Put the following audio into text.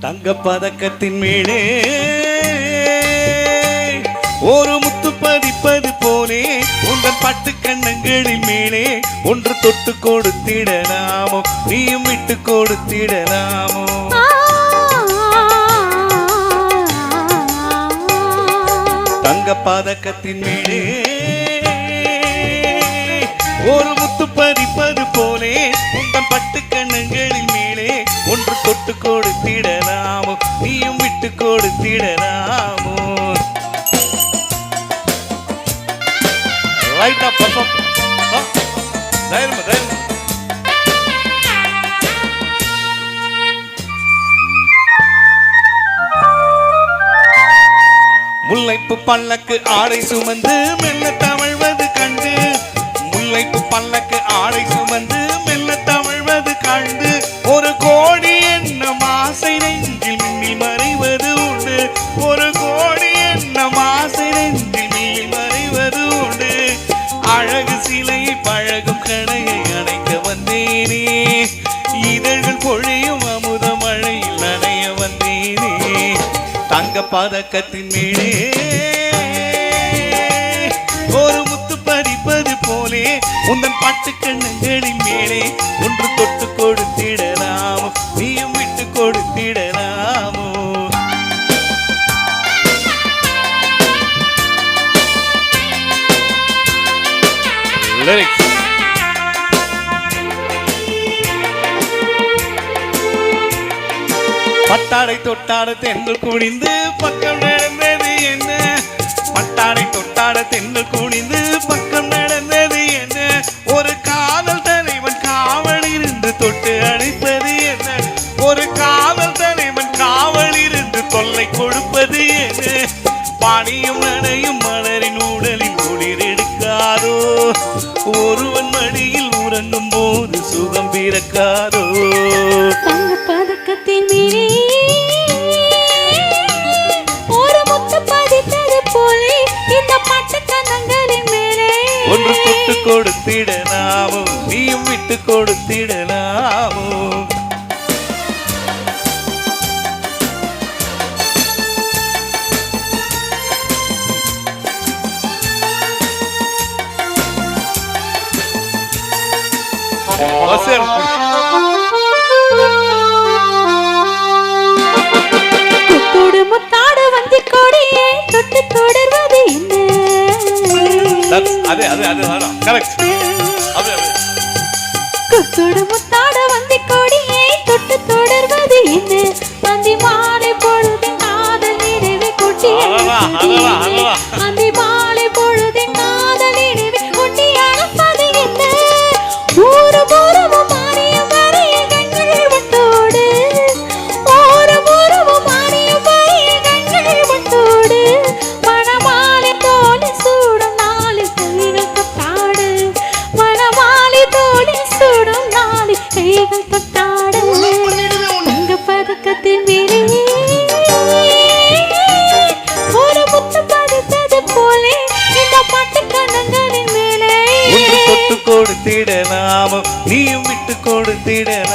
தங்க பதக்கத்தின் மேலே ஒரு முத்து பதிப்பது போலே உங்கள் பட்டு கண்ணங்களின் மேலே ஒன்று தொட்டு கொடுத்திடலாமோ நீயும் விட்டு கொடுத்திடலாமோ தங்க பதக்கத்தின் மேலே ஒரு முத்து பதிப்பது போலே உங்கள் பட்டு கண்ணங்களின் மேலே ஒன்று தொட்டு கொடுத்திடலாமோ நீயும் விட்டு கொடுத்திடலாமோ ரைட்டா பப்பம் தைரியமா தைரியமா முல்லைப்பு பல்லக்கு ஆடை சுமந்து மெல்ல தவழ்வது கண்டு முல்லைப்பு பல்லக்கு ஆடை சுமந்து மெல்ல தவழ்வது கண்டு ஒரு கோடி எண்ணம் ஆசை நெஞ்சில் மின்னி மறைவது உண்டு ஒரு கோடி எண்ணம் ஆசை நெஞ்சில் மின்னி மறைவது உண்டு அழகு சிலையை பழகும் கடையை அணைக்க வந்தேனே இதழ்கள் பொழியும் அமுத மழையில் நனைய வந்தேனே தங்க பதக்கத்தின் மேலே ஒரு முத்து பதிப்பது போலே உந்தன் பட்டு கண்ணங்களின் மேலே ஒன்று தொட்டு கொடுத்திடலாமோ நீயும் விட்டு கொடுத்திடலாமோ லிரிக்ஸ் பட்டாடை தொட்டாட தென்றல் குனிந்து பக்கம் நடந்தது என்ன பட்டாடை தொட்டாட தென்றல் குனிந்து பக்கம் நடந்தது என்ன ஒரு காதல் தலைவன் காவல் இருந்து தொட்டு அணைப்பது என்ன ஒரு காதல் தலைவன் காவல் இருந்து தொல்லை கொடுப்பது என்ன பாணியும் நடையும் மலரின் உடலில் குளிர் எடுக்காதோ ஒருவன் மடியில் உறங்கும் போது சுகம் பிறக்காதோ தங்க பதக்கத்தின் மேலே ஒரு முத்து பதித்தது போலே இந்த பட்டு கண்ணங்களின் மேலே ஒன்று தொட்டு கொடுத்திடலாமோ நீயும் விட்டு கொடுத்திடலாமோ குத்தோடு முத்தாடு வந்தி கொடியே தொட்டு தொடர்வது என்ன அதே அதே அதே கரெக்ட் அதே அதே குத்தோடு முத்தாடு வந்தி கொடியே தொட்டு தொடர்வது என்ன அந்தி மாலை பொழுதின் காதல் நினைவை கொட்டி அந்தி மாலை பொழுதின் காதல் நினைவை கொட்டி அழைப்பது என்ன ஊரு பூரமும் மாறிய மறைய கண்கள் விட்டோடு ஊரு பூரமும் மாறிய மறைய கண்கள் விட்டோடு மணமாலை தோழி சூடும் நாளை கைகள் தொட்டாடு மணமாலை தோழி சூடும் நாளை கைகள் தொட்டாடு தங்க பதக்கத்தின் மேலே ஒரு முத்து பதித்தது போலே இந்த பட்டு கண்ணங்களின் மேலே ஒன்று தொட்டு கொடுத்திடலாமோ நீயும் விட்டு கொடுத்திடலாமோ